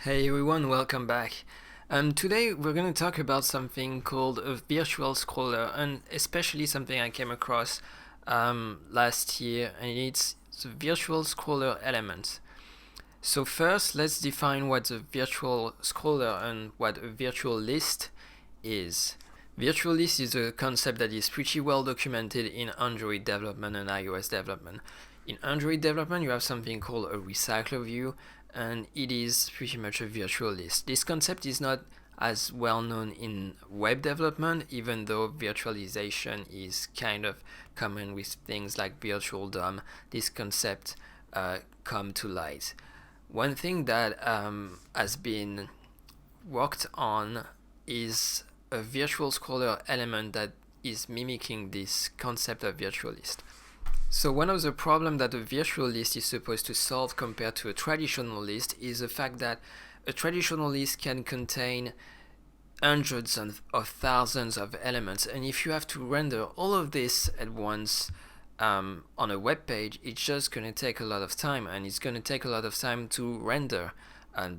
Hey everyone, welcome back. Today we're going to talk about something called a virtual scroller, and especially something I came across last year, and it's the virtual scroller element. So first, let's define what a virtual scroller and what a virtual list is. Virtual list is a concept that is pretty well documented in Android development and iOS development. In Android development, you have something called a recycler view, and it is pretty much a virtual list. This concept is not as well known in web development, even though virtualization is kind of common with things like virtual DOM. This concept come to light. One thing that has been worked on is a virtual scroller element that is mimicking this concept of virtual list. So one of the problems that a virtual list is supposed to solve compared to a traditional list is the fact that a traditional list can contain hundreds of thousands of elements, and if you have to render all of this at once on a web page, it's just going to take a lot of time, and it's going to take a lot of time to render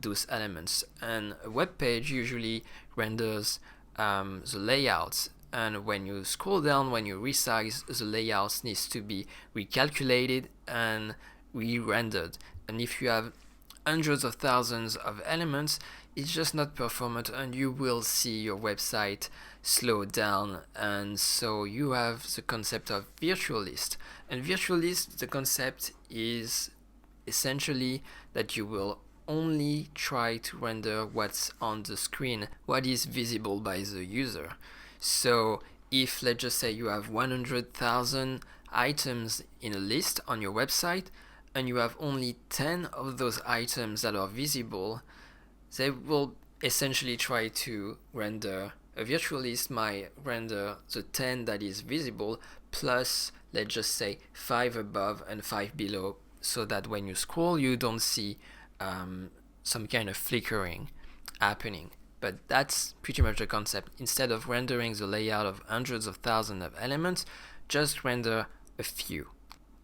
those elements. And a web page usually renders the layouts, and when you scroll down, when you resize, the layouts needs to be recalculated and re-rendered. And if you have hundreds of thousands of elements, it's just not performant, and you will see your website slow down. And so you have the concept of virtual list. And virtual list, the concept is essentially that you will only try to render what's on the screen, what is visible by the user. So if, let's just say, you have 100,000 items in a list on your website, and you have only 10 of those items that are visible, they will essentially try to render a virtual list might render the 10 that is visible plus, let's just say, 5 above and 5 below, so that when you scroll you don't see some kind of flickering happening. But that's pretty much the concept. Instead of rendering the layout of hundreds of thousands of elements, just render a few.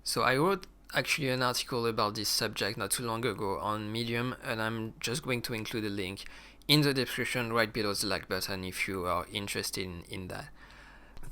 So I wrote actually an article about this subject not too long ago on Medium, and I'm just going to include a link in the description right below the like button if you are interested in that.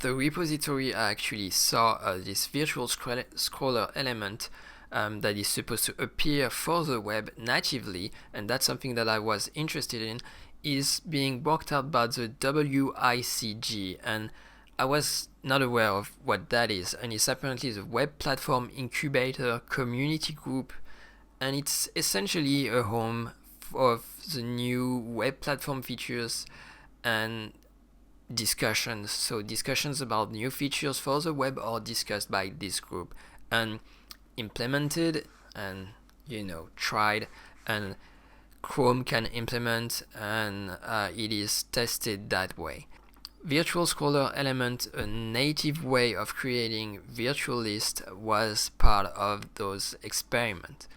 The repository actually saw this virtual scroller element that is supposed to appear for the web natively, and that's something that I was interested in, is being worked out by the WICG, and I was not aware of what that is, and it's apparently the Web Platform Incubator Community Group, and it's essentially a home of the new web platform features and discussions. So discussions about new features for the web are discussed by this group and implemented and tried, and Chrome can implement, and it is tested that way. Virtual scroller element, a native way of creating virtual list, was part of those experiments.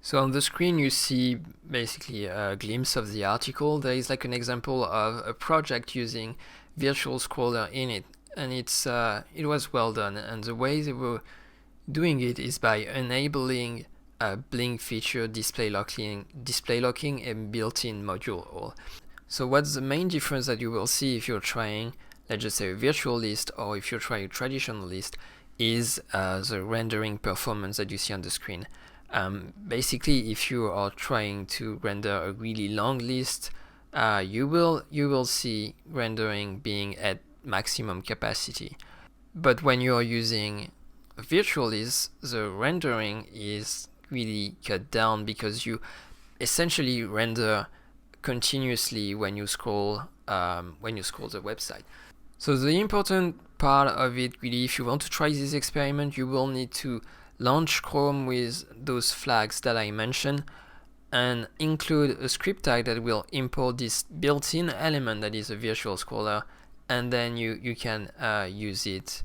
So on the screen you see basically a glimpse of the article. There is like an example of a project using virtual scroller in it, and it was well done, and the way they were doing it is by enabling a blink feature, display locking, and built-in module all. So what's the main difference that you will see if you're trying, let's just say, a virtual list, or if you're trying a traditional list, is the rendering performance that you see on the screen. Basically, if you are trying to render a really long list, you will see rendering being at maximum capacity. But when you are using a virtual list, the rendering is really cut down because you essentially render continuously when you scroll the website. So the important part of it, really, if you want to try this experiment, you will need to launch Chrome with those flags that I mentioned and include a script tag that will import this built-in element that is a virtual scroller, and then you can use it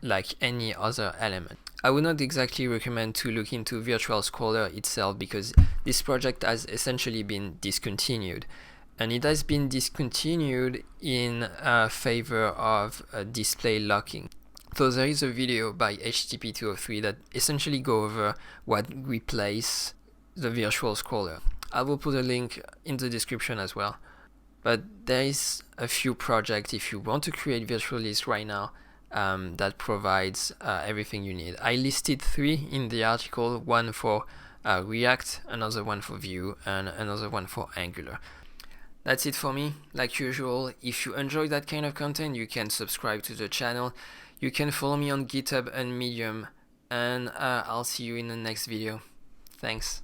like any other element. I would not exactly recommend to look into virtual scroller itself because this project has essentially been discontinued, and it has been discontinued in favor of display locking. So there is a video by HTTP203 that essentially go over what replace the virtual scroller. I will put a link in the description as well. But there is a few projects if you want to create virtualized right now that provides everything you need. I listed 3 in the article, one for React, another one for Vue, and another one for Angular. That's it for me. Like usual, if you enjoy that kind of content, you can subscribe to the channel. You can follow me on GitHub and Medium, and I'll see you in the next video. Thanks.